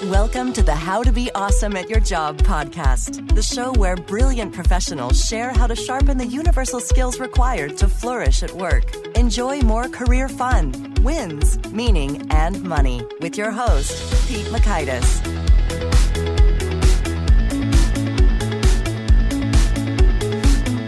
Welcome to the How to Be Awesome at Your Job podcast, the show where brilliant professionals share how to sharpen the universal skills required to flourish at work. Enjoy more career fun, wins, meaning, and money with your host, Pete McGinnis.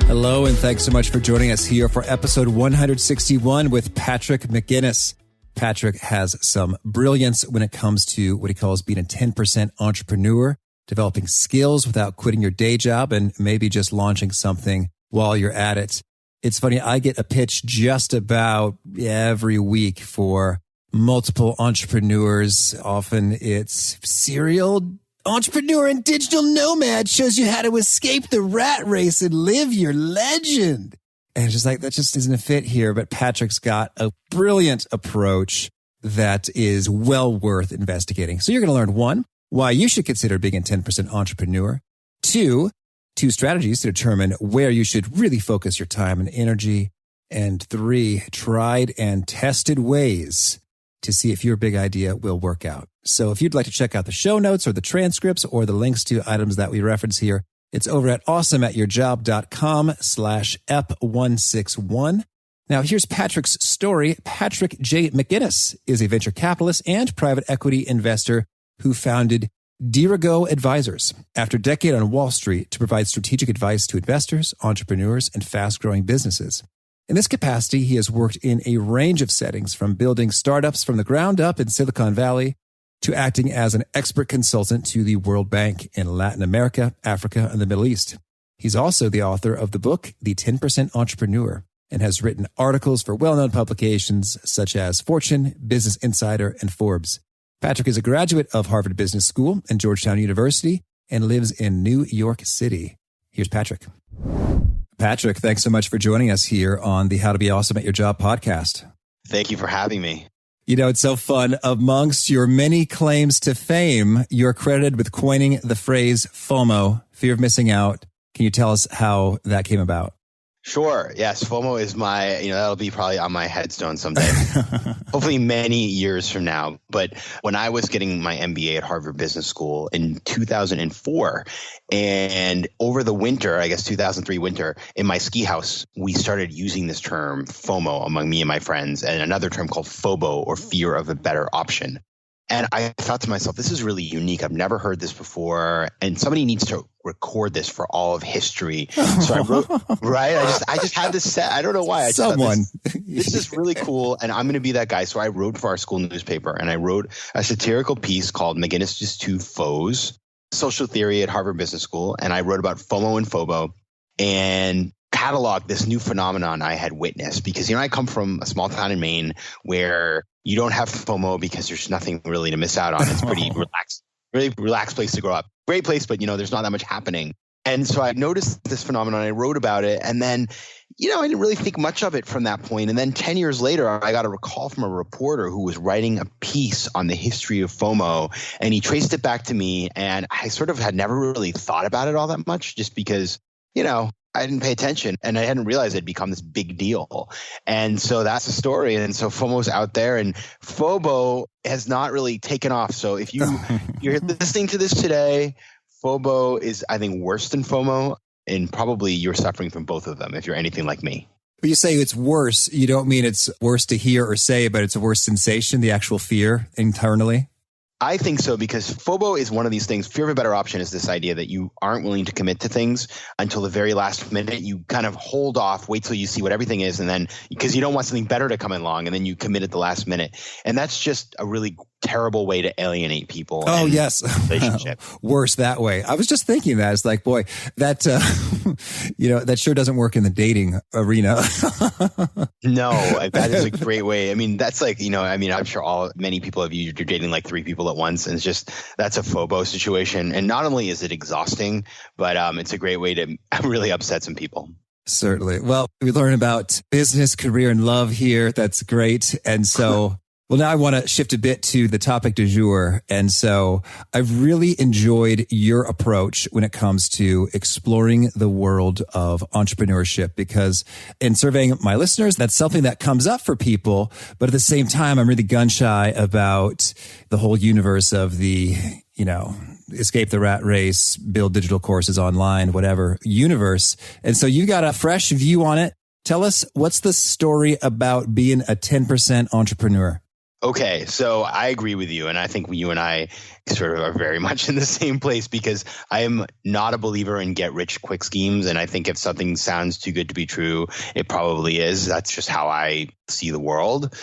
Hello, and thanks so much for joining us here for episode 161 with Patrick McGinnis. Patrick has some brilliance when it comes to what he calls being a 10% entrepreneur, developing skills without quitting your day job, and maybe just launching something while you're at it. It's funny, I get a pitch just about every week for multiple entrepreneurs. Often it's serial entrepreneur and digital nomad, shows you how to escape the rat race and live your legend. And it's just like, that just isn't a fit here. But Patrick's got a brilliant approach that is well worth investigating. So you're going to learn, one, why you should consider being a 10% entrepreneur. Two strategies to determine where you should really focus your time and energy. And three, tried and tested ways to see if your big idea will work out. So if you'd like to check out the show notes or the transcripts or the links to items that we reference here, it's over at awesomeatyourjob.com/ep161. Now, here's Patrick's story. Patrick J. McGinnis is a venture capitalist and private equity investor who founded Dirigo Advisors after a decade on Wall Street to provide strategic advice to investors, entrepreneurs, and fast-growing businesses. In this capacity, he has worked in a range of settings, from building startups from the ground up in Silicon Valley to acting as an expert consultant to the World Bank in Latin America, Africa, and the Middle East. He's also the author of the book, The 10% Entrepreneur, and has written articles for well-known publications such as Fortune, Business Insider, and Forbes. Patrick is a graduate of Harvard Business School and Georgetown University and lives in New York City. Here's Patrick. Patrick, thanks so much for joining us here on the How to Be Awesome at Your Job podcast. Thank you for having me. You know, it's so fun. Amongst your many claims to fame, you're credited with coining the phrase FOMO, fear of missing out. Can you tell us how that came about? Sure. Yes. FOMO is that'll be probably on my headstone someday, hopefully many years from now. But when I was getting my MBA at Harvard Business School in 2004, and over the winter, I guess 2003 winter, in my ski house, we started using this term FOMO among me and my friends, and another term called FOBO, or fear of a better option. And I thought to myself, this is really unique. I've never heard this before. And somebody needs to record this for all of history. So I wrote, right? I just had this set. I don't know why. This is really cool. And I'm going to be that guy. So I wrote for our school newspaper, and I wrote a satirical piece called McGinnis' Two Foes, Social Theory at Harvard Business School. And I wrote about FOMO and FOBO and cataloged this new phenomenon I had witnessed. Because, I come from a small town in Maine where you don't have FOMO because there's nothing really to miss out on. It's pretty relaxed, really relaxed place to grow up. Great place, but there's not that much happening. And so I noticed this phenomenon. I wrote about it, and then, I didn't really think much of it from that point. And then 10 years later, I got a call from a reporter who was writing a piece on the history of FOMO, and he traced it back to me. And I sort of had never really thought about it all that much, just because, I didn't pay attention, and I hadn't realized it'd become this big deal. And so that's the story. And so FOMO's out there, and FOBO has not really taken off. So if you're listening to this today, FOBO is, I think, worse than FOMO, and probably you're suffering from both of them if you're anything like me. When you say it's worse, you don't mean it's worse to hear or say, but it's a worse sensation, the actual fear internally? I think so, because FOBO is one of these things. Fear of a better option is this idea that you aren't willing to commit to things until the very last minute. You kind of hold off, wait till you see what everything is, and then because you don't want something better to come along, and then you commit at the last minute. And that's just a really terrible way to alienate people. Oh, yes. Relationship. Worse that way. I was just thinking that. It's like, boy, that, that sure doesn't work in the dating arena. No, that is a great way. I mean, that's like, I'm sure many people have you're dating like three people at once, and that's a FOBO situation. And not only is it exhausting, but it's a great way to really upset some people. Certainly. Well, we learn about business, career, and love here. That's great. And so Well, now I want to shift a bit to the topic du jour. And so I've really enjoyed your approach when it comes to exploring the world of entrepreneurship, because in surveying my listeners, that's something that comes up for people. But at the same time, I'm really gun shy about the whole universe of the, escape the rat race, build digital courses online, whatever universe. And so you got a fresh view on it. Tell us, what's the story about being a 10% entrepreneur? Okay, so I agree with you. And I think you and I sort of are very much in the same place, because I am not a believer in get rich quick schemes. And I think if something sounds too good to be true, it probably is. That's just how I see the world,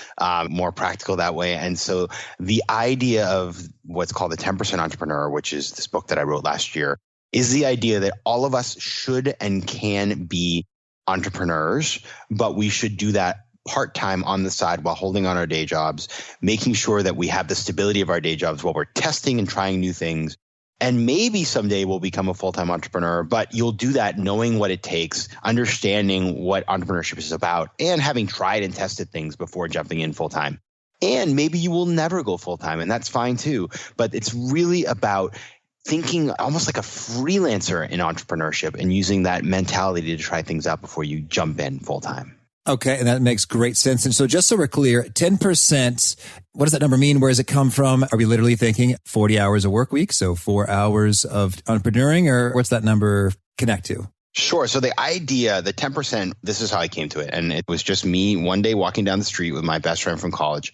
more practical that way. And so the idea of what's called the 10% entrepreneur, which is this book that I wrote last year, is the idea that all of us should and can be entrepreneurs, but we should do that part-time on the side while holding on our day jobs, making sure that we have the stability of our day jobs while we're testing and trying new things. And maybe someday we'll become a full-time entrepreneur, but you'll do that knowing what it takes, understanding what entrepreneurship is about, and having tried and tested things before jumping in full-time. And maybe you will never go full-time, and that's fine too. But it's really about thinking almost like a freelancer in entrepreneurship and using that mentality to try things out before you jump in full-time. Okay, and that makes great sense. And so just so we're clear, 10%, what does that number mean? Where does it come from? Are we literally thinking 40 hours a work week? So 4 hours of entrepreneuring, or what's that number connect to? Sure. So the idea, the 10%, this is how I came to it. And it was just me one day walking down the street with my best friend from college.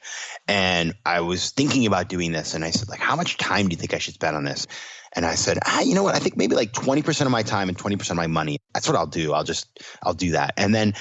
And I was thinking about doing this. And I said, how much time do you think I should spend on this? And I said, you know what? I think maybe 20% of my time and 20% of my money. That's what I'll do. I'll do that. And then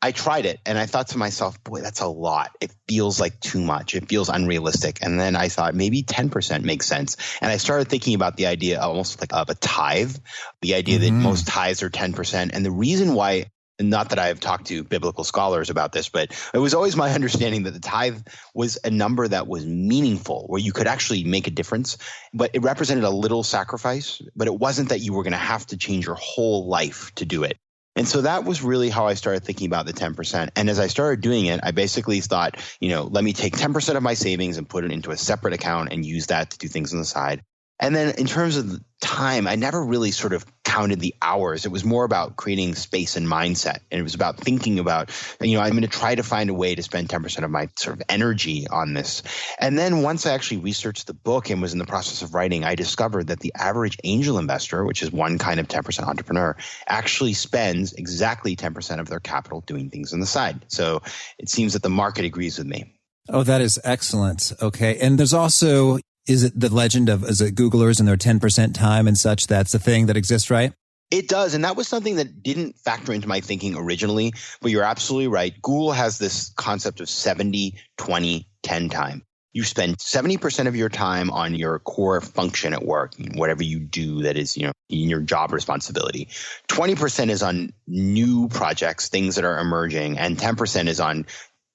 I tried it and I thought to myself, boy, that's a lot. It feels like too much. It feels unrealistic. And then I thought maybe 10% makes sense. And I started thinking about the idea almost like of a tithe, the idea that most tithes are 10%. And the reason why, not that I've talked to biblical scholars about this, but it was always my understanding that the tithe was a number that was meaningful, where you could actually make a difference, but it represented a little sacrifice, but it wasn't that you were going to have to change your whole life to do it. And so that was really how I started thinking about the 10%. And as I started doing it, I basically thought, let me take 10% of my savings and put it into a separate account and use that to do things on the side. And then in terms of the time, I never really sort of counted the hours. It was more about creating space and mindset. And it was about thinking about, I'm going to try to find a way to spend 10% of my sort of energy on this. And then once I actually researched the book and was in the process of writing, I discovered that the average angel investor, which is one kind of 10% entrepreneur, actually spends exactly 10% of their capital doing things on the side. So it seems that the market agrees with me. Oh, that is excellent. Okay. And there's also, is it the legend of, is it Googlers and their 10% time and such? That's a thing that exists, right? It does. And that was something that didn't factor into my thinking originally, but you're absolutely right. Google has this concept of 70, 20, 10 time. You spend 70% of your time on your core function at work, whatever you do that is, in your job responsibility. 20% is on new projects, things that are emerging, and 10% is on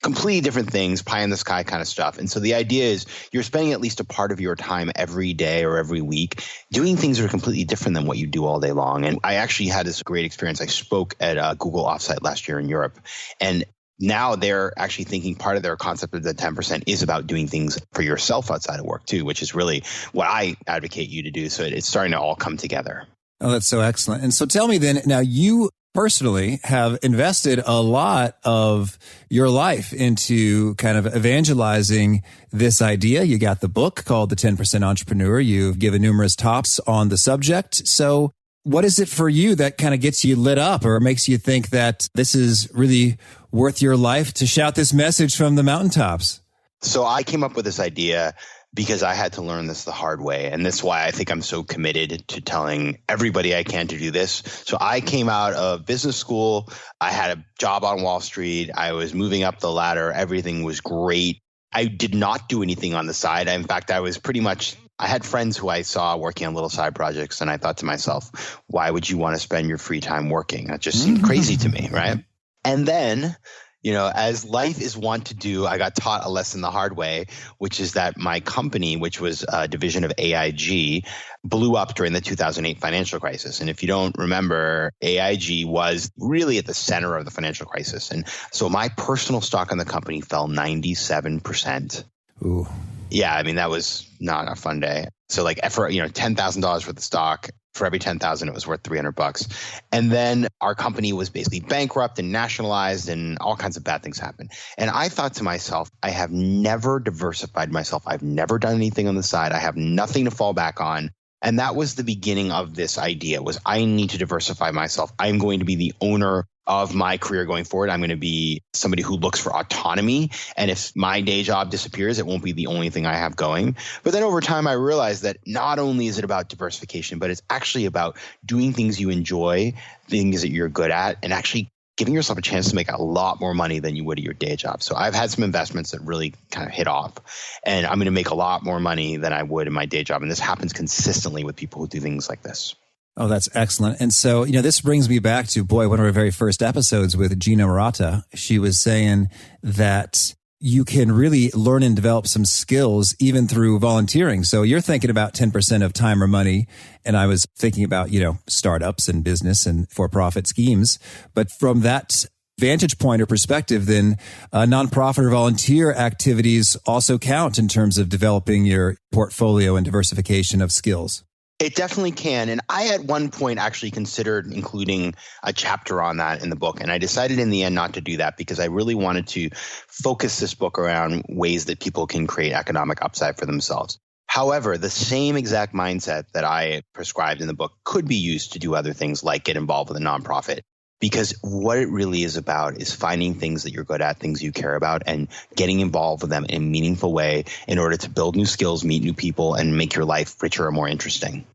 completely different things, pie in the sky kind of stuff. And so the idea is you're spending at least a part of your time every day or every week doing things that are completely different than what you do all day long. And I actually had this great experience. I spoke at a Google offsite last year in Europe, and now they're actually thinking part of their concept of the 10% is about doing things for yourself outside of work too, which is really what I advocate you to do. So it's starting to all come together. Oh, that's so excellent. And so tell me then, now you personally have invested a lot of your life into kind of evangelizing this idea. You got the book called The 10% Entrepreneur. You've given numerous talks on the subject. So what is it for you that kind of gets you lit up or makes you think that this is really worth your life to shout this message from the mountaintops? So I came up with this idea because I had to learn this the hard way. And that's why I think I'm so committed to telling everybody I can to do this. So I came out of business school. I had a job on Wall Street. I was moving up the ladder. Everything was great. I did not do anything on the side. In fact, I had friends who I saw working on little side projects. And I thought to myself, why would you want to spend your free time working? That just seemed crazy to me, right? And then as life is wont to do, I got taught a lesson the hard way, which is that my company, which was a division of AIG, blew up during the 2008 financial crisis. And if you don't remember, AIG was really at the center of the financial crisis. And so my personal stock in the company fell 97%. Ooh. Yeah, I mean, that was not a fun day. So like for, $10,000 worth of stock, for every 10,000, it was worth $300. And then our company was basically bankrupt and nationalized and all kinds of bad things happened. And I thought to myself, I have never diversified myself. I've never done anything on the side. I have nothing to fall back on. And that was the beginning of this idea was I need to diversify myself. I'm going to be the owner of my career going forward. I'm going to be somebody who looks for autonomy. And if my day job disappears, it won't be the only thing I have going. But then over time, I realized that not only is it about diversification, but it's actually about doing things you enjoy, things that you're good at, and actually giving yourself a chance to make a lot more money than you would at your day job. So I've had some investments that really kind of hit off, and I'm going to make a lot more money than I would in my day job. And this happens consistently with people who do things like this. Oh, that's excellent. And so, this brings me back to, one of our very first episodes with Gina Murata. She was saying that you can really learn and develop some skills even through volunteering. So you're thinking about 10% of time or money. And I was thinking about, startups and business and for-profit schemes. But from that vantage point or perspective, then nonprofit or volunteer activities also count in terms of developing your portfolio and diversification of skills. It definitely can. And I at one point actually considered including a chapter on that in the book. And I decided in the end not to do that because I really wanted to focus this book around ways that people can create economic upside for themselves. However, the same exact mindset that I prescribed in the book could be used to do other things like get involved with a nonprofit. Because what it really is about is finding things that you're good at, things you care about, and getting involved with them in a meaningful way in order to build new skills, meet new people, and make your life richer or more interesting.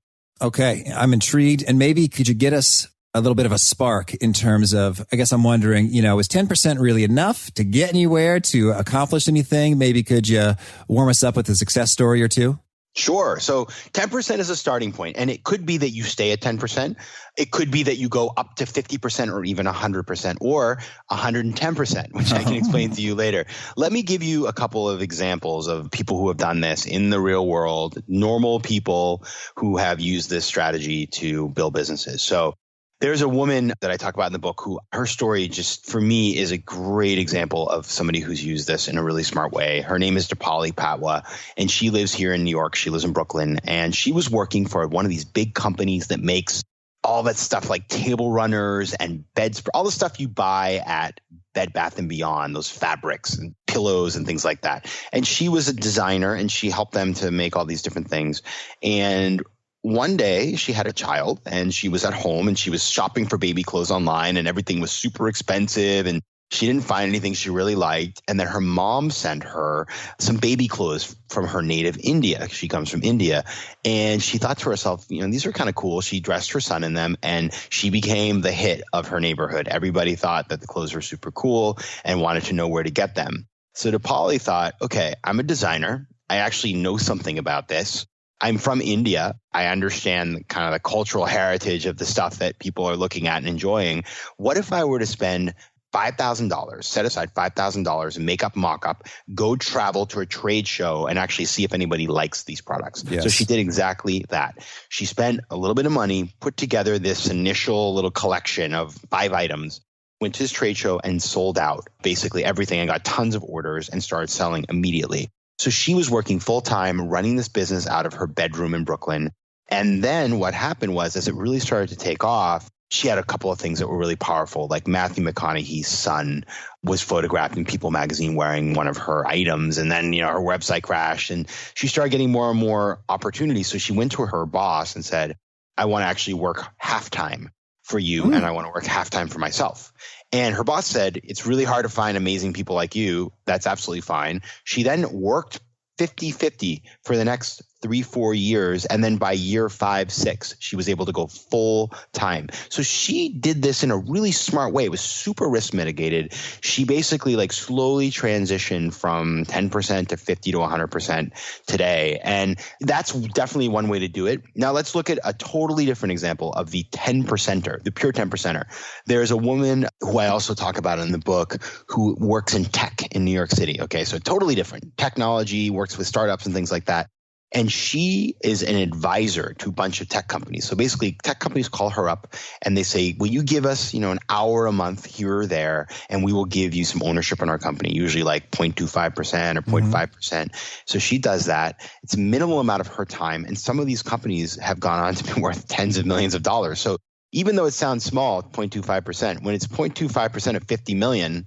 Okay, I'm intrigued. And maybe could you get us a little bit of a spark in terms of, I guess I'm wondering, is 10% really enough to get anywhere, to accomplish anything? Maybe could you warm us up with a success story or two? Sure. So 10% is a starting point, and it could be that you stay at 10%. It could be that you go up to 50% or even 100% or 110%, which I can explain to you later. Let me give you a couple of examples of people who have done this in the real world, normal people who have used this strategy to build businesses. So there's a woman that I talk about in the book who her story just for me is a great example of somebody who's used this in a really smart way. Her name is Dipali Patwa, and she lives here in New York. She lives in Brooklyn, and she was working for one of these big companies that makes all that stuff like table runners and beds, all the stuff you buy at Bed Bath & Beyond, those fabrics and pillows and things like that. And she was a designer, and she helped them to make all these different things. And one day she had a child and she was at home and she was shopping for baby clothes online, and everything was super expensive and she didn't find anything she really liked. And then her mom sent her some baby clothes from her native India. She comes from India. And she thought to herself, these are kind of cool. She dressed her son in them and she became the hit of her neighborhood. Everybody thought that the clothes were super cool and wanted to know where to get them. So Dipali thought, okay, I'm a designer. I actually know something about this. I'm from India. I understand kind of the cultural heritage of the stuff that people are looking at and enjoying. What if I were to spend $5,000, set aside $5,000 and make up mock-up, go travel to a trade show and actually see if anybody likes these products? Yes. So she did exactly that. She spent a little bit of money, put together this initial little collection of 5 items, went to this trade show and sold out basically everything and got tons of orders and started selling immediately. So she was working full time, running this business out of her bedroom in Brooklyn. And then what happened was, as it really started to take off, she had a couple of things that were really powerful. Like Matthew McConaughey's son was photographed in People magazine wearing one of her items. And then, her website crashed and she started getting more and more opportunities. So she went to her boss and said, I want to actually work half-time for you and I want to work half-time for myself. And her boss said, it's really hard to find amazing people like you. That's absolutely fine. She then worked 50-50 for the next 3-4 years. And then by year 5-6, she was able to go full time. So she did this in a really smart way. It was super risk mitigated. She basically slowly transitioned from 10% to 50 to 100% today. And that's definitely one way to do it. Now let's look at a totally different example of the 10%er, the pure 10%er. There's a woman who I also talk about in the book who works in tech in New York City. Okay, so totally different. Technology, works with startups and things like that. And she is an advisor to a bunch of tech companies. So basically, tech companies call her up and they say, will you give us, an hour a month here or there, and we will give you some ownership in our company, usually like 0.25% or 0.5%. So she does that. It's a minimal amount of her time. And some of these companies have gone on to be worth tens of millions of dollars. So even though it sounds small, 0.25%, when it's 0.25% of 50 million,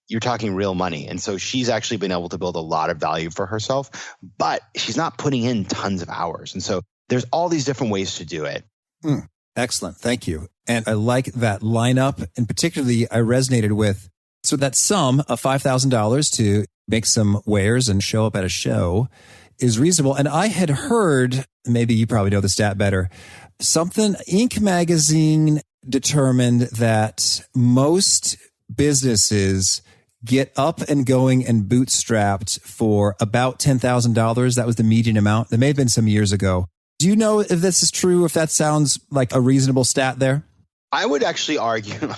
you're talking real money. And so she's actually been able to build a lot of value for herself, but she's not putting in tons of hours. And so there's all these different ways to do it. Excellent. Thank you. And I like that lineup. And particularly, I resonated with, so that sum of $5,000 to make some wares and show up at a show is reasonable. And I had heard, maybe you probably know the stat better, something Inc. magazine determined that most businesses get up and going and bootstrapped for about $10,000. That was the median amount. There may have been some years ago. Do you know if this is true, if that sounds like a reasonable stat there? I would actually argue,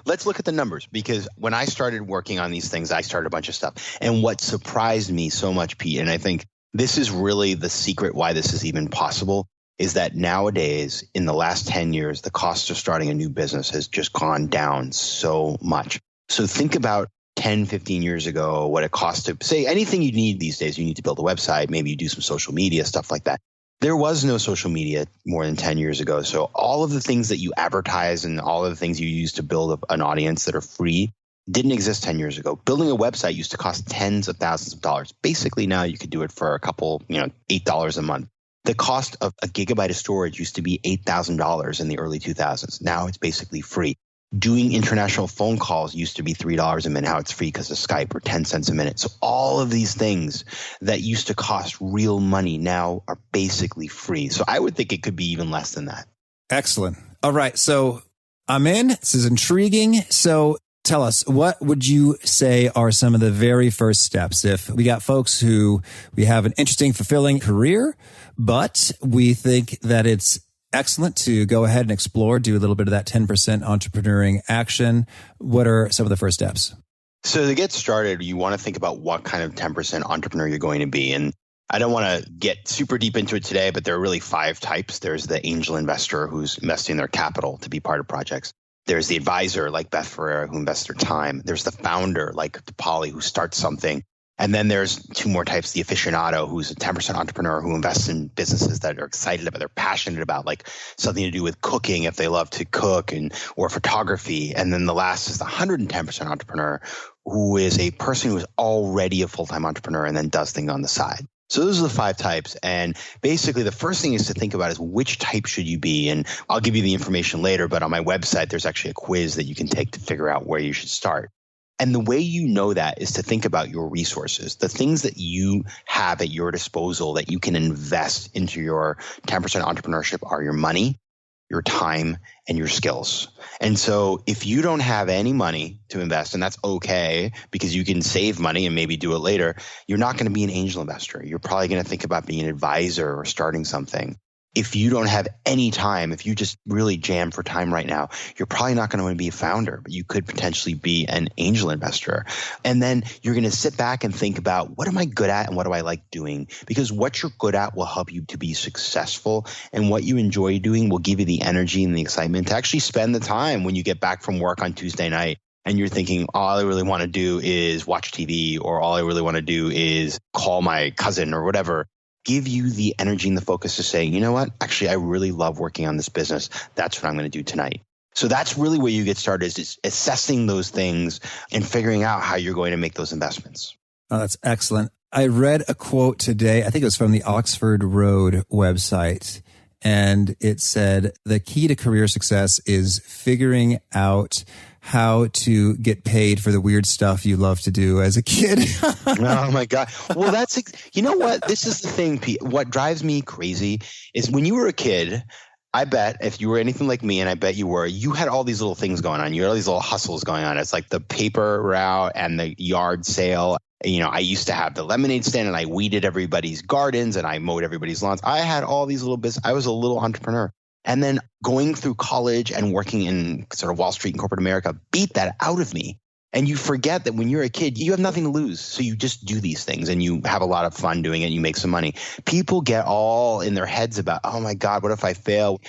let's look at the numbers, because when I started working on these things, I started a bunch of stuff. And what surprised me so much, Pete, and I think this is really the secret why this is even possible, is that nowadays, in the last 10 years, the cost of starting a new business has just gone down so much. So think about 10, 15 years ago, what it cost to say anything you need these days. You need to build a website, maybe you do some social media, stuff like that. There was no social media more than 10 years ago. So all of the things that you advertise and all of the things you use to build an audience that are free didn't exist 10 years ago. Building a website used to cost tens of thousands of dollars. Basically, now you could do it for a couple, $8 a month. The cost of a gigabyte of storage used to be $8,000 in the early 2000s. Now it's basically free. Doing international phone calls used to be $3 a minute. Now it's free because of Skype, or 10 cents a minute. So all of these things that used to cost real money now are basically free. So I would think it could be even less than that. Excellent. All right. So I'm in. This is intriguing. So tell us, what would you say are some of the very first steps? If we got folks who we have an interesting, fulfilling career, but we think that it's excellent to go ahead and explore, do a little bit of that 10% entrepreneuring action. What are some of the first steps? So to get started, you want to think about what kind of 10% entrepreneur you're going to be. And I don't want to get super deep into it today, but there are really 5 types. There's the angel investor who's investing their capital to be part of projects. There's the advisor like Beth Ferreira who invests their time. There's the founder like Polly who starts something. And then there's 2 more types, the aficionado, who's a 10% entrepreneur who invests in businesses that are excited about, they're passionate about, like something to do with cooking if they love to cook, or photography. And then the last is the 110% entrepreneur, who is a person who is already a full-time entrepreneur and then does things on the side. So those are the 5 types. And basically the first thing is to think about is which type should you be? And I'll give you the information later, but on my website, there's actually a quiz that you can take to figure out where you should start. And the way you know that is to think about your resources, the things that you have at your disposal that you can invest into your 10% entrepreneurship are your money, your time, and your skills. And so if you don't have any money to invest, and that's okay because you can save money and maybe do it later, you're not going to be an angel investor. You're probably going to think about being an advisor or starting something. If you don't have any time, if you just really jam for time right now, you're probably not going to want to be a founder, but you could potentially be an angel investor. And then you're going to sit back and think about, what am I good at and what do I like doing? Because what you're good at will help you to be successful, and what you enjoy doing will give you the energy and the excitement to actually spend the time when you get back from work on Tuesday night and you're thinking, all I really want to do is watch TV, or all I really want to do is call my cousin or whatever. Give you the energy and the focus to say, you know what, actually, I really love working on this business. That's what I'm going to do tonight. So that's really where you get started, is assessing those things and figuring out how you're going to make those investments. Oh, that's excellent. I read a quote today. I think it was from the Oxford Road website. And it said, the key to career success is figuring out how to get paid for the weird stuff you love to do as a kid. Oh my God. Well, you know what? This is the thing, Pete. What drives me crazy is when you were a kid, I bet if you were anything like me, and I bet you were, you had all these little things going on. You had all these little hustles going on. It's like the paper route and the yard sale. I used to have the lemonade stand, and I weeded everybody's gardens and I mowed everybody's lawns. I had all these little business. I was a little entrepreneur. And then going through college and working in sort of Wall Street and corporate America beat that out of me. And you forget that when you're a kid, you have nothing to lose. So you just do these things and you have a lot of fun doing it and you make some money. People get all in their heads about, oh my God, what if I fail?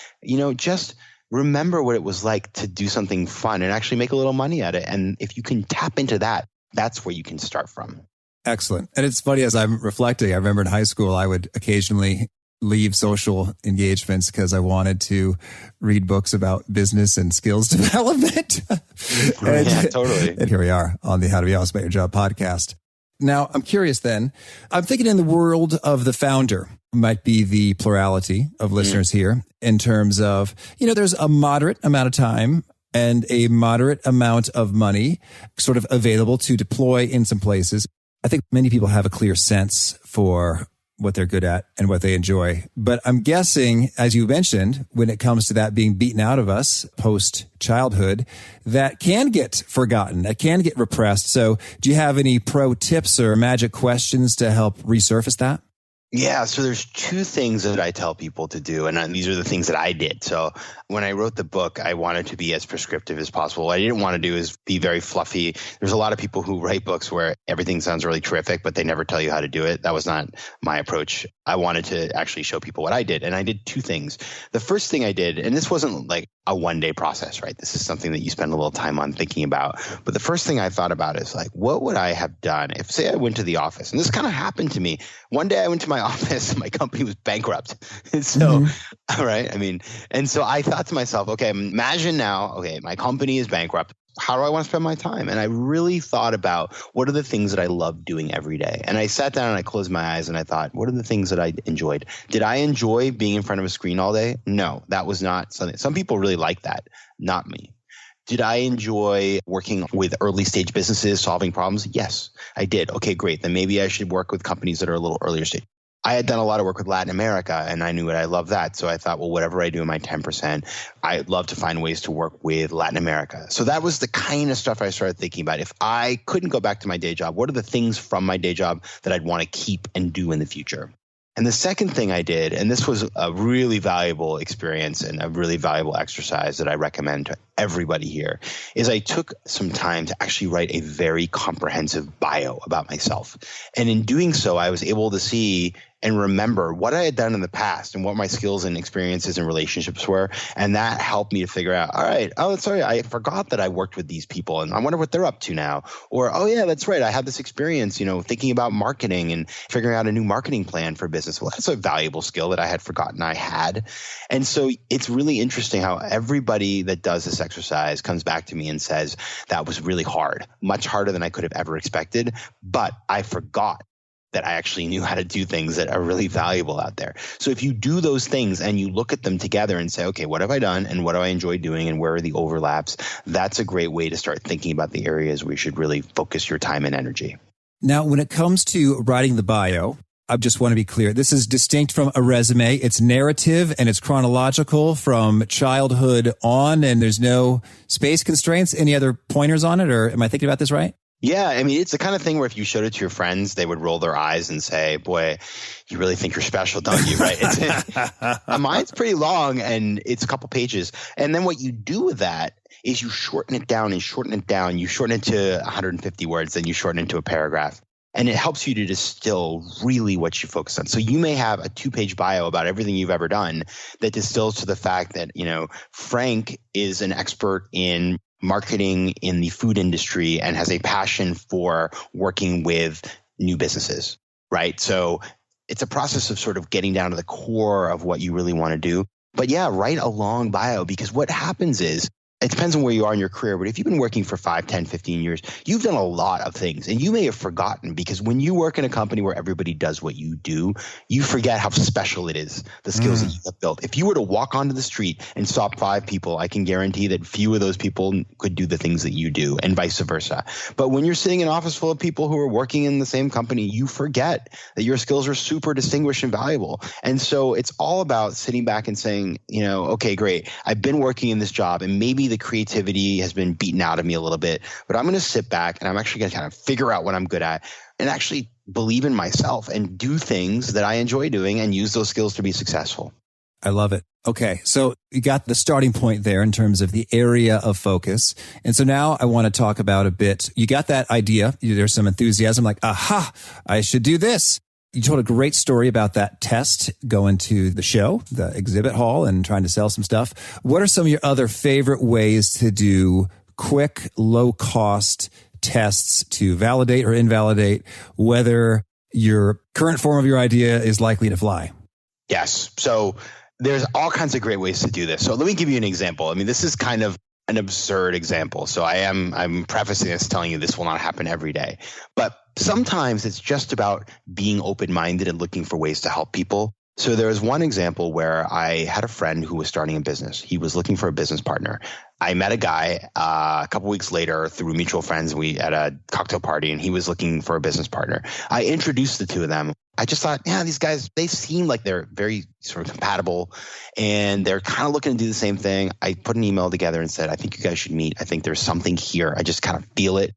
Just remember what it was like to do something fun and actually make a little money at it. And if you can tap into that, that's where you can start from. Excellent. And it's funny, as I'm reflecting, I remember in high school, I would occasionally leave social engagements because I wanted to read books about business and skills development. Yeah, totally. And here we are on the How to Be Awesome at Your Job podcast. Now, I'm curious then, I'm thinking in the world of the founder, might be the plurality of listeners here, in terms of, there's a moderate amount of time and a moderate amount of money sort of available to deploy in some places. I think many people have a clear sense for what they're good at and what they enjoy. But I'm guessing, as you mentioned, when it comes to that being beaten out of us post-childhood, that can get forgotten, that can get repressed. So do you have any pro tips or magic questions to help resurface that? Yeah, so there's two things that I tell people to do, and these are the things that I did. So when I wrote the book, I wanted to be as prescriptive as possible. What I didn't want to do is be very fluffy. There's a lot of people who write books where everything sounds really terrific, but they never tell you how to do it. That was not my approach. I wanted to actually show people what I did, and I did two things. The first thing I did, and this wasn't like a one-day process, right? This is something that you spend a little time on thinking about. But the first thing I thought about is like, what would I have done if, say, I went to the office? And this kind of happened to me. One day I went to my office and my company was bankrupt. And so, all right, and so I thought to myself, okay, imagine now, okay, my company is bankrupt. How do I want to spend my time? And I really thought about what are the things that I love doing every day. And I sat down and I closed my eyes and I thought, what are the things that I enjoyed? Did I enjoy being in front of a screen all day? No, that was not something. Some people really like that, not me. Did I enjoy working with early stage businesses, solving problems? Yes, I did. Okay, great. Then maybe I should work with companies that are a little earlier stage. I had done a lot of work with Latin America and I knew I loved that. So I thought, well, whatever I do in my 10%, I'd love to find ways to work with Latin America. So that was the kind of stuff I started thinking about. If I couldn't go back to my day job, what are the things from my day job that I'd want to keep and do in the future? And the second thing I did, and this was a really valuable experience and a really valuable exercise that I recommend to everybody here, is I took some time to actually write a very comprehensive bio about myself. And in doing so, I was able to see and remember what I had done in the past and what my skills and experiences and relationships were. And that helped me to figure out, all right, oh, sorry, I forgot that I worked with these people and I wonder what they're up to now. Or, oh yeah, that's right, I had this experience, thinking about marketing and figuring out a new marketing plan for business. Well, that's a valuable skill that I had forgotten I had. And so it's really interesting how everybody that does this exercise comes back to me and says, that was really hard, much harder than I could have ever expected, but I forgot that I actually knew how to do things that are really valuable out there. So if you do those things and you look at them together and say, okay, what have I done and what do I enjoy doing and where are the overlaps? That's a great way to start thinking about the areas where you should really focus your time and energy. Now, when it comes to writing the bio, I just want to be clear. This is distinct from a resume. It's narrative and it's chronological from childhood on, and there's no space constraints. Any other pointers on it, or am I thinking about this right? Yeah, it's the kind of thing where if you showed it to your friends, they would roll their eyes and say, boy, you really think you're special, don't you? Right? Mine's pretty long and it's a couple pages. And then what you do with that is you shorten it down and shorten it down. You shorten it to 150 words, then you shorten it to a paragraph. And it helps you to distill really what you focus on. So you may have a 2-page bio about everything you've ever done that distills to the fact that, Frank is an expert in marketing in the food industry and has a passion for working with new businesses, right? So it's a process of sort of getting down to the core of what you really want to do. But yeah, write a long bio, because what happens is, it depends on where you are in your career, but if you've been working for 5, 10, 15 years, you've done a lot of things and you may have forgotten, because when you work in a company where everybody does what you do, you forget how special it is, the skills that you have built. If you were to walk onto the street and stop 5 people, I can guarantee that few of those people could do the things that you do, and vice versa. But when you're sitting in an office full of people who are working in the same company, you forget that your skills are super distinguished and valuable. And so it's all about sitting back and saying, okay, great, I've been working in this job and maybe the creativity has been beaten out of me a little bit, but I'm going to sit back and I'm actually going to kind of figure out what I'm good at and actually believe in myself and do things that I enjoy doing and use those skills to be successful. I love it. Okay. So you got the starting point there in terms of the area of focus. And so now I want to talk about a bit. You got that idea. There's some enthusiasm like, aha, I should do this. You told a great story about that test going to the show, the exhibit hall, and trying to sell some stuff. What are some of your other favorite ways to do quick, low cost tests to validate or invalidate whether your current form of your idea is likely to fly? Yes. So there's all kinds of great ways to do this. So let me give you an example. I mean, this is kind of an absurd example. So I'm prefacing this telling you this will not happen every day. But sometimes it's just about being open-minded and looking for ways to help people. So there was one example where I had a friend who was starting a business. He was looking for a business partner. I met a guy a couple weeks later through mutual friends. We at a cocktail party, and he was looking for a business partner. I introduced the two of them. I just thought, yeah, these guys, they seem like they're very sort of compatible, and they're kind of looking to do the same thing. I put an email together and said, I think you guys should meet. I think there's something here. I just kind of feel it.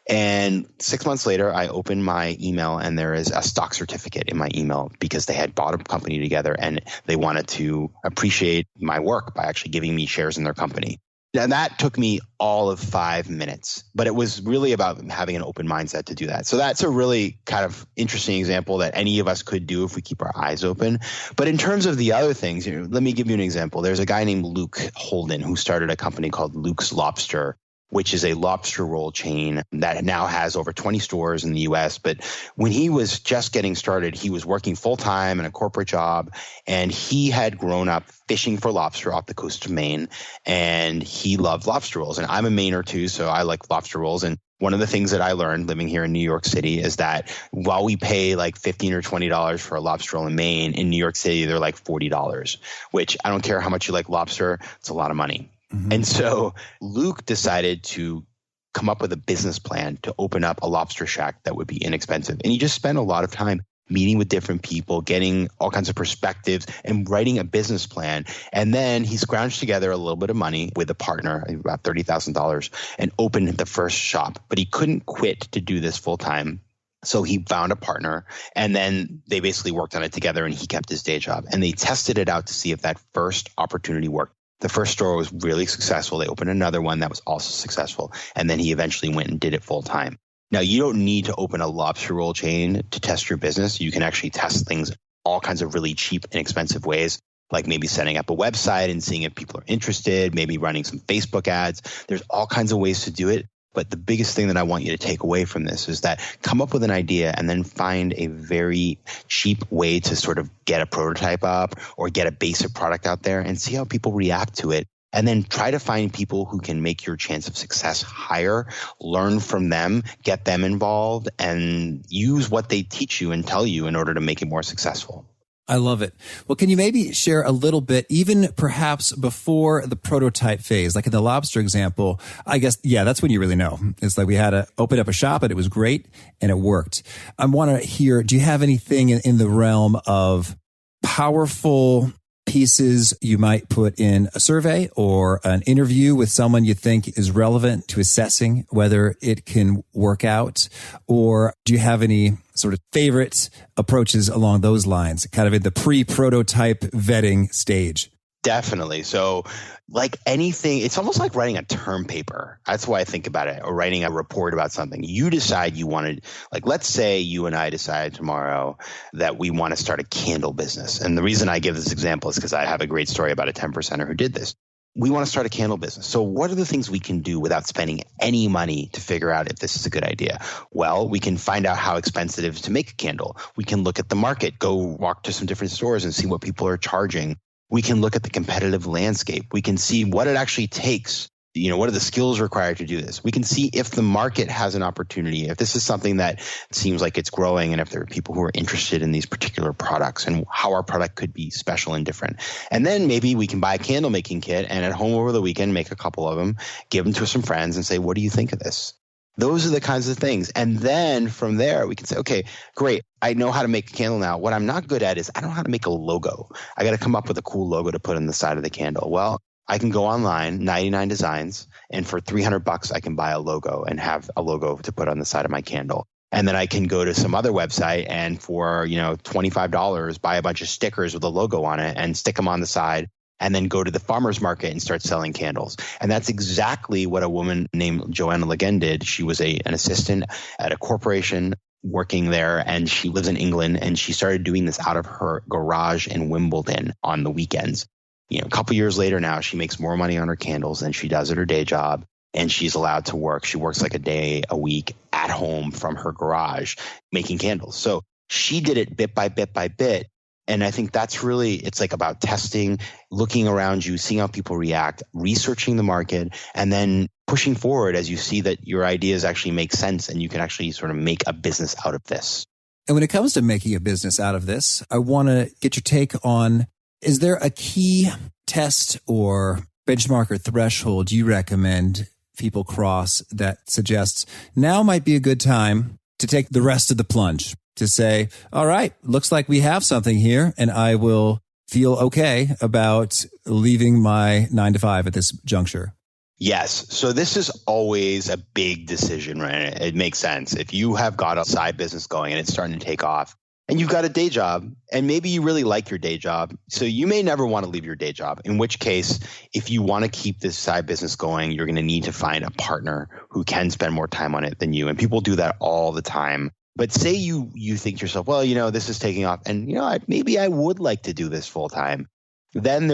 And 6 months later, I opened my email, and there is a stock certificate in my email because they had bought a company together, and they wanted to appreciate my work by actually giving me shares in their company. And that took me all of 5 minutes, but it was really about having an open mindset to do that. So that's a really kind of interesting example that any of us could do if we keep our eyes open. But in terms of the other things, let me give you an example. There's a guy named Luke Holden who started a company called Luke's Lobster, which is a lobster roll chain that now has over 20 stores in the US. But when he was just getting started, he was working full-time in a corporate job, and he had grown up fishing for lobster off the coast of Maine, and he loved lobster rolls. And I'm a Mainer too, so I like lobster rolls. And one of the things that I learned living here in New York City is that while we pay like $15 or $20 for a lobster roll in Maine, in New York City, they're like $40, which I don't care how much you like lobster, it's a lot of money. Mm-hmm. And so Luke decided to come up with a business plan to open up a lobster shack that would be inexpensive. And he just spent a lot of time meeting with different people, getting all kinds of perspectives, and writing a business plan. And then he scrounged together a little bit of money with a partner, about $30,000, and opened the first shop. But he couldn't quit to do this full time. So he found a partner, and then they basically worked on it together, and he kept his day job. And they tested it out to see if that first opportunity worked. The first store was really successful. They opened another one that was also successful. And then he eventually went and did it full time. Now, you don't need to open a lobster roll chain to test your business. You can actually test things all kinds of really cheap and expensive ways, like maybe setting up a website and seeing if people are interested, maybe running some Facebook ads. There's all kinds of ways to do it. But the biggest thing that I want you to take away from this is that come up with an idea and then find a very cheap way to sort of get a prototype up or get a basic product out there and see how people react to it. And then try to find people who can make your chance of success higher, learn from them, get them involved, and use what they teach you and tell you in order to make it more successful. I love it. Well, can you maybe share a little bit, even perhaps before the prototype phase, like in the lobster example, I guess, yeah, that's when you really know. It's like we had to open up a shop and it was great and it worked. I want to hear, do you have anything in the realm of powerful pieces you might put in a survey or an interview with someone you think is relevant to assessing whether it can work out? Or do you have any sort of favorite approaches along those lines, kind of in the pre-prototype vetting stage? Definitely. So like anything, it's almost like writing a term paper. That's why I think about it, or writing a report about something. You decide you wanted, like, let's say you and I decide tomorrow that we want to start a candle business. And the reason I give this example is because I have a great story about a 10%er who did this. We want to start a candle business. So what are the things we can do without spending any money to figure out if this is a good idea? Well, we can find out how expensive it is to make a candle. We can look at the market, go walk to some different stores and see what people are charging. We can look at the competitive landscape. We can see what it actually takes. What are the skills required to do this? We can see if the market has an opportunity, if this is something that seems like it's growing, and if there are people who are interested in these particular products and how our product could be special and different. And then maybe we can buy a candle making kit and at home over the weekend, make a couple of them, give them to some friends and say, what do you think of this? Those are the kinds of things. And then from there, we can say, okay, great. I know how to make a candle now. What I'm not good at is I don't know how to make a logo. I got to come up with a cool logo to put on the side of the candle. Well, I can go online, 99 Designs, and for $300 I can buy a logo and have a logo to put on the side of my candle. And then I can go to some other website and for, $25, buy a bunch of stickers with a logo on it and stick them on the side, and then go to the farmer's market and start selling candles. And that's exactly what a woman named Joanna Legend did. She was an assistant at a corporation working there, and she lives in England, and she started doing this out of her garage in Wimbledon on the weekends. A couple years later now, she makes more money on her candles than she does at her day job. And she's allowed to work. She works like a day a week at home from her garage making candles. So she did it bit by bit by bit. And I think that's really, it's like about testing, looking around you, seeing how people react, researching the market, and then pushing forward as you see that your ideas actually make sense and you can actually sort of make a business out of this. And when it comes to making a business out of this, I want to get your take on, is there a key test or benchmark or threshold you recommend people cross that suggests now might be a good time to take the rest of the plunge, to say, all right, looks like we have something here and I will feel okay about leaving my 9-to-5 at this juncture? Yes. So this is always a big decision, right? It makes sense. If you have got a side business going and it's starting to take off, and you've got a day job, and maybe you really like your day job, so you may never want to leave your day job, in which case, if you want to keep this side business going, you're going to need to find a partner who can spend more time on it than you. And people do that all the time. But say you think to yourself, well, this is taking off, and maybe I would like to do this full time. Then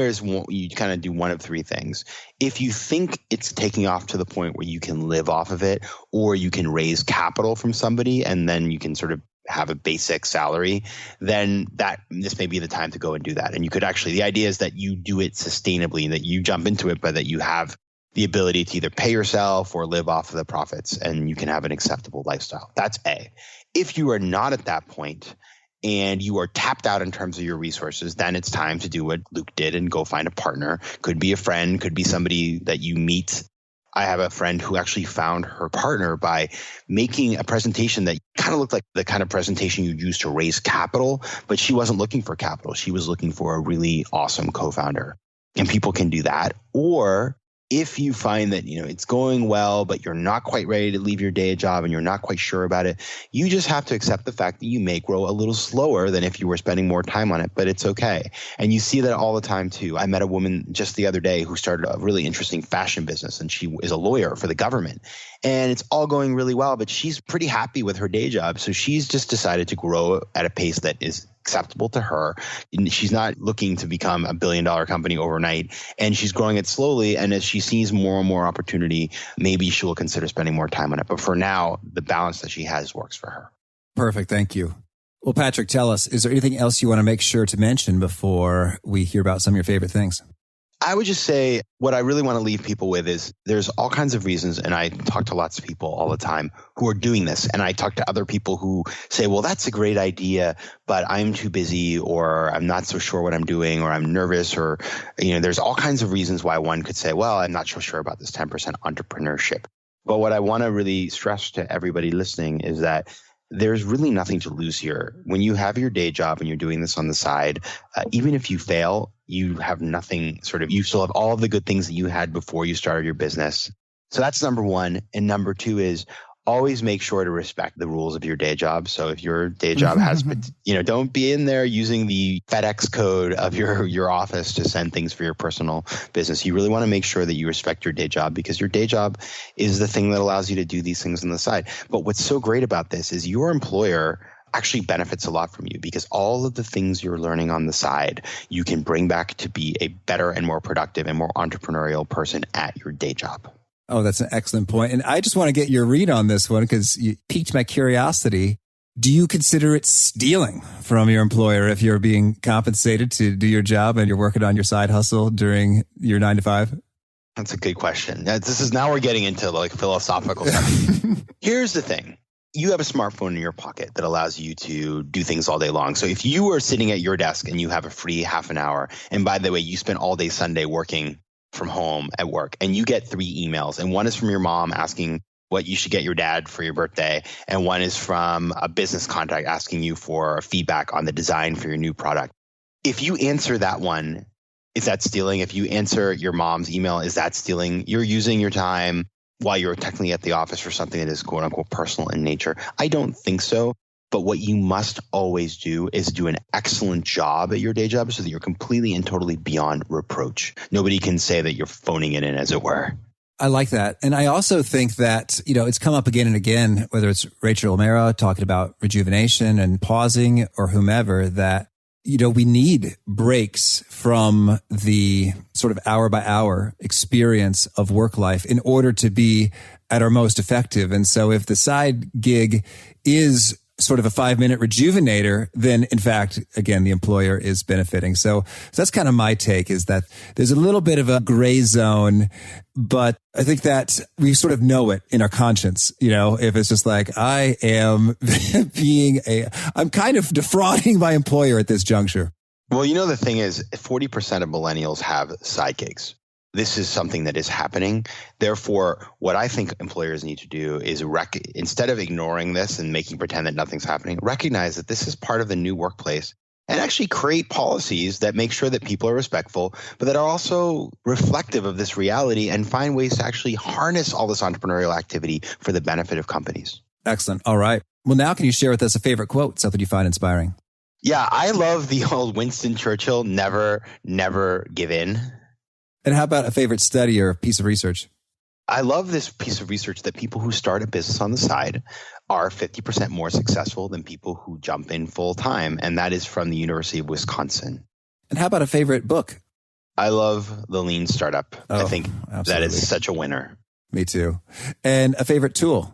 you kind of do one of three things. If you think it's taking off to the point where you can live off of it, or you can raise capital from somebody, and then you can sort of have a basic salary, then this may be the time to go and do that. And you could actually, the idea is that you do it sustainably, that you jump into it, but that you have the ability to either pay yourself or live off of the profits, and you can have an acceptable lifestyle. That's A. If you are not at that point and you are tapped out in terms of your resources, then it's time to do what Luke did and go find a partner. Could be a friend, could be somebody that you meet. I have a friend who actually found her partner by making a presentation that kind of looked like the kind of presentation you'd use to raise capital, but she wasn't looking for capital. She was looking for a really awesome co-founder. And people can do that. Or if you find that, it's going well, but you're not quite ready to leave your day job and you're not quite sure about it, you just have to accept the fact that you may grow a little slower than if you were spending more time on it, but it's okay. And you see that all the time too. I met a woman just the other day who started a really interesting fashion business, and she is a lawyer for the government. And it's all going really well, but she's pretty happy with her day job. So she's just decided to grow at a pace that is acceptable to her. She's not looking to become a $1 billion company overnight, and she's growing it slowly. And as she sees more and more opportunity, maybe she will consider spending more time on it. But for now, the balance that she has works for her. Perfect. Thank you. Well, Patrick, tell us, is there anything else you want to make sure to mention before we hear about some of your favorite things? I would just say what I really want to leave people with is there's all kinds of reasons, and I talk to lots of people all the time who are doing this, and I talk to other people who say, well, that's a great idea, but I'm too busy, or I'm not so sure what I'm doing, or I'm nervous, or there's all kinds of reasons why one could say, well, I'm not so sure about this 10% entrepreneurship. But what I want to really stress to everybody listening is that there's really nothing to lose here. When you have your day job and you're doing this on the side, even if you fail, you have nothing you still have all the good things that you had before you started your business. So that's number one. And number two is always make sure to respect the rules of your day job. So if your day job has, don't be in there using the FedEx code of your office to send things for your personal business. You really want to make sure that you respect your day job, because your day job is the thing that allows you to do these things on the side. But what's so great about this is your employer actually benefits a lot from you, because all of the things you're learning on the side, you can bring back to be a better and more productive and more entrepreneurial person at your day job. Oh, that's an excellent point. And I just want to get your read on this one because you piqued my curiosity. Do you consider it stealing from your employer if you're being compensated to do your job and you're working on your side hustle during your 9-to-5? That's a good question. Now we're getting into philosophical stuff. Here's the thing. You have a smartphone in your pocket that allows you to do things all day long. So if you are sitting at your desk and you have a free half an hour, and by the way, you spend all day Sunday working from home at work, and you get 3 emails, and one is from your mom asking what you should get your dad for your birthday, and one is from a business contact asking you for feedback on the design for your new product. If you answer that one, is that stealing? If you answer your mom's email, is that stealing? You're using your time while you're technically at the office for something that is quote unquote personal in nature? I don't think so. But what you must always do is do an excellent job at your day job so that you're completely and totally beyond reproach. Nobody can say that you're phoning it in, as it were. I like that. And I also think that, it's come up again and again, whether it's Rachel O'Mara talking about rejuvenation and pausing or whomever, that, we need breaks from the sort of hour by hour experience of work life in order to be at our most effective. And so if the side gig is sort of a 5-minute rejuvenator, then in fact, again, the employer is benefiting. So that's kind of my take, is that there's a little bit of a gray zone, but I think that we sort of know it in our conscience, if it's just like, I am I'm kind of defrauding my employer at this juncture. Well, the thing is, 40% of millennials have side gigs. This is something that is happening. Therefore, what I think employers need to do is instead of ignoring this and making pretend that nothing's happening, recognize that this is part of the new workplace and actually create policies that make sure that people are respectful, but that are also reflective of this reality and find ways to actually harness all this entrepreneurial activity for the benefit of companies. Excellent. All right. Well, now can you share with us a favorite quote, something you find inspiring? Yeah, I love the old Winston Churchill, never give in. And how about a favorite study or piece of research? I love this piece of research that people who start a business on the side are 50% more successful than people who jump in full time. And that is from the University of Wisconsin. And how about a favorite book? I love The Lean Startup. I think absolutely. That is such a winner. Me too. And a favorite tool?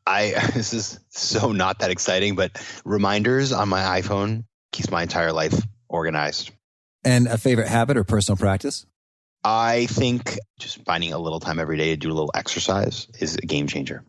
This is so not that exciting, but reminders on my iPhone keeps my entire life organized. And a favorite habit or personal practice? I think just finding a little time every day to do a little exercise is a game changer.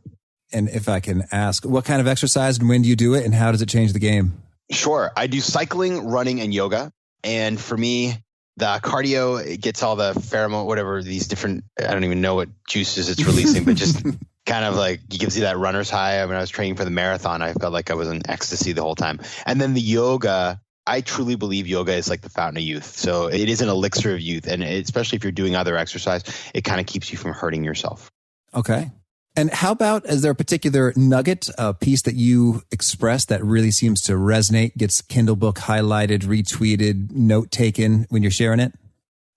And if I can ask, what kind of exercise and when do you do it and how does it change the game? Sure. I do cycling, running, and yoga. And for me, the cardio, it gets all the pheromone, whatever, these different, I don't even know what juices it's releasing, but just kind of like it gives you that runner's high. When I was training for the marathon, I felt like I was in ecstasy the whole time. And then the yoga, I truly believe yoga is like the fountain of youth. So it is an elixir of youth. And especially if you're doing other exercise, it kind of keeps you from hurting yourself. Okay. And how about, is there a particular nugget, a piece that you express that really seems to resonate, gets Kindle book highlighted, retweeted, note taken when you're sharing it?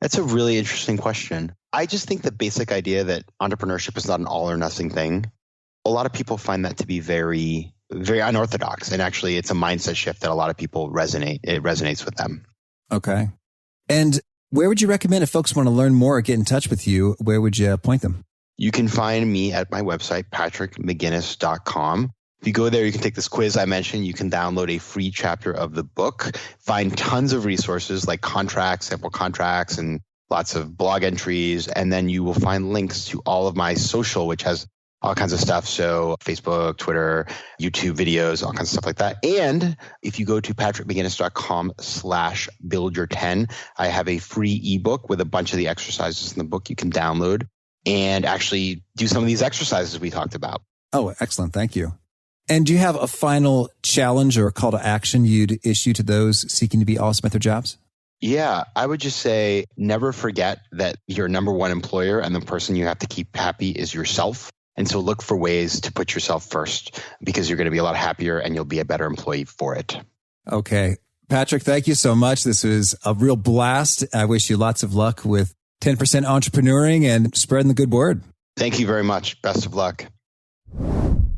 That's a really interesting question. I just think the basic idea that entrepreneurship is not an all or nothing thing. A lot of people find that to be very, very unorthodox. And actually, it's a mindset shift that a lot of people it resonates with them. Okay. And where would you recommend, if folks want to learn more or get in touch with you, where would you point them? You can find me at my website, patrickmcginnis.com. If you go there, you can take this quiz I mentioned. You can download a free chapter of the book, find tons of resources like contracts, sample contracts, and lots of blog entries. And then you will find links to all of my social, which has all kinds of stuff. So Facebook, Twitter, YouTube videos, all kinds of stuff like that. And if you go to patrickmcginnis.com/buildyour10, I have a free ebook with a bunch of the exercises in the book you can download and actually do some of these exercises we talked about. Oh, excellent. Thank you. And do you have a final challenge or a call to action you'd issue to those seeking to be awesome at their jobs? Yeah, I would just say never forget that your number one employer and the person you have to keep happy is yourself. And so look for ways to put yourself first because you're going to be a lot happier and you'll be a better employee for it. Okay. Patrick, thank you so much. This was a real blast. I wish you lots of luck with 10% entrepreneuring and spreading the good word. Thank you very much. Best of luck.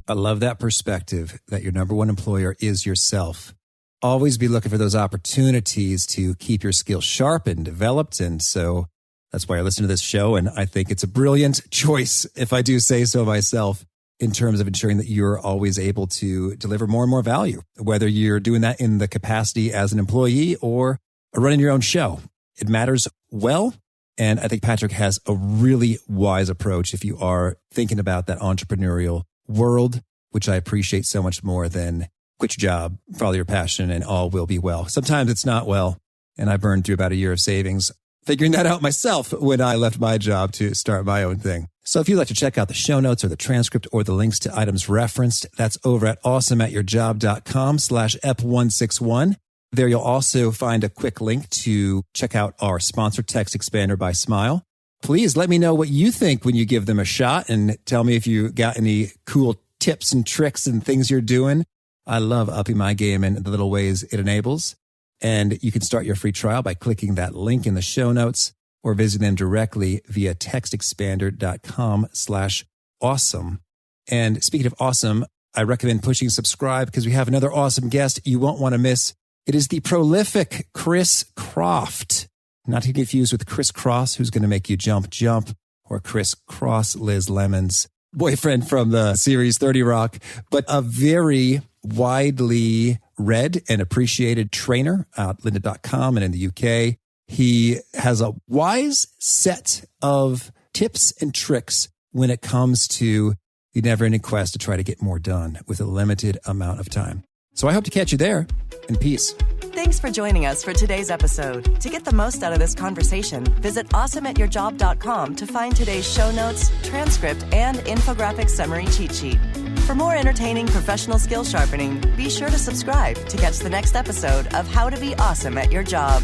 I love that perspective that your number one employer is yourself. Always be looking for those opportunities to keep your skills sharp and developed. And so that's why I listen to this show. And I think it's a brilliant choice, if I do say so myself, in terms of ensuring that you're always able to deliver more and more value, whether you're doing that in the capacity as an employee or running your own show. It matters well. And I think Patrick has a really wise approach if you are thinking about that entrepreneurial world, which I appreciate so much more than quit your job, follow your passion, and all will be well. Sometimes it's not well. And I burned through about a year of savings figuring that out myself when I left my job to start my own thing. So if you'd like to check out the show notes or the transcript or the links to items referenced, that's over at awesomeatyourjob.com/ep161. There you'll also find a quick link to check out our sponsor Text Expander by Smile. please let me know what you think when you give them a shot and tell me if you got any cool tips and tricks and things you're doing. I love upping my game in the little ways it enables. And you can start your free trial by clicking that link in the show notes or visit them directly via textexpander.com/awesome. And speaking of awesome, I recommend pushing subscribe because we have another awesome guest you won't want to miss. It is the prolific Chris Croft. Not to be confused with Chris Cross, who's going to make you jump, or Chris Cross, Liz Lemon's boyfriend from the series 30 Rock, but a very widely read and appreciated trainer at lynda.com and in the UK. He has a wise set of tips and tricks when it comes to the never-ending quest to try to get more done with a limited amount of time. So I hope to catch you there, and peace. Thanks for joining us for today's episode. To get the most out of this conversation, visit awesomeatyourjob.com to find today's show notes, transcript, and infographic summary cheat sheet. For more entertaining professional skill sharpening, be sure to subscribe to catch the next episode of How to Be Awesome at Your Job.